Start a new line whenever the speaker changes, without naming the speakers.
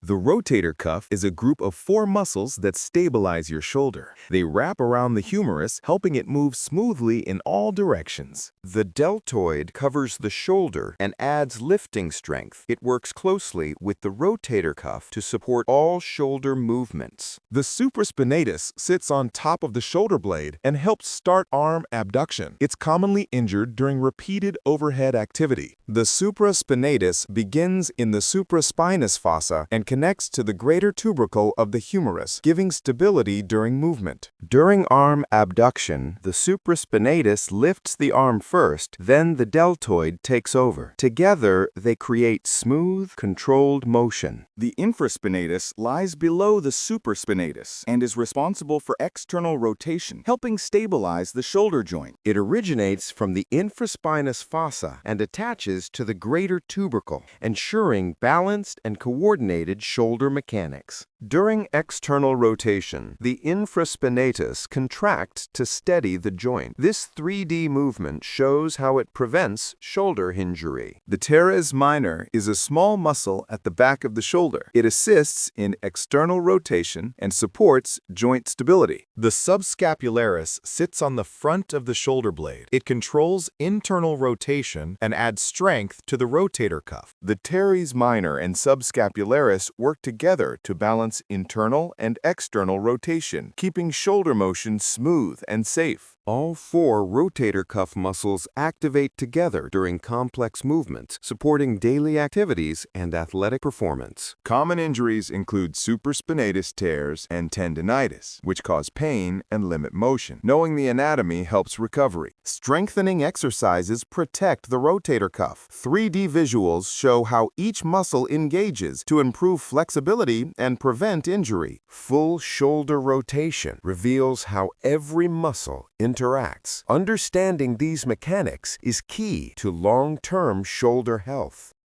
The rotator cuff is a group of 4 muscles that stabilize your shoulder. They wrap around the humerus, helping it move smoothly in all directions.
The deltoid covers the shoulder and adds lifting strength. It works closely with the rotator cuff to support all shoulder movements.
The supraspinatus sits on top of the shoulder blade and helps start arm abduction. It's commonly injured during repeated overhead activity. The supraspinatus begins in the supraspinous fossa and connects to the greater tubercle of the humerus, giving stability during movement.
During arm abduction, the supraspinatus lifts the arm first, then the deltoid takes over. Together, they create smooth, controlled motion.
The infraspinatus lies below the supraspinatus and is responsible for external rotation, helping stabilize the shoulder joint.
It originates from the infraspinous fossa and attaches to the greater tubercle, ensuring balanced and coordinated shoulder mechanics. During external rotation, the infraspinatus contracts to steady the joint. This 3D movement shows how it prevents shoulder injury.
The teres minor is a small muscle at the back of the shoulder. It assists in external rotation and supports joint stability. The subscapularis sits on the front of the shoulder blade. It controls internal rotation and adds strength to the rotator cuff. The teres minor and subscapularis work together to balance internal and external rotation, keeping shoulder motion smooth and safe.
All 4 rotator cuff muscles activate together during complex movements, supporting daily activities and athletic performance.
Common injuries include supraspinatus tears and tendinitis, which cause pain and limit motion. Knowing the anatomy helps recovery. Strengthening exercises protect the rotator cuff. 3D visuals show how each muscle engages to improve flexibility and prevent injury.
Full shoulder rotation reveals how every muscle interacts. Understanding these mechanics is key to long-term shoulder health.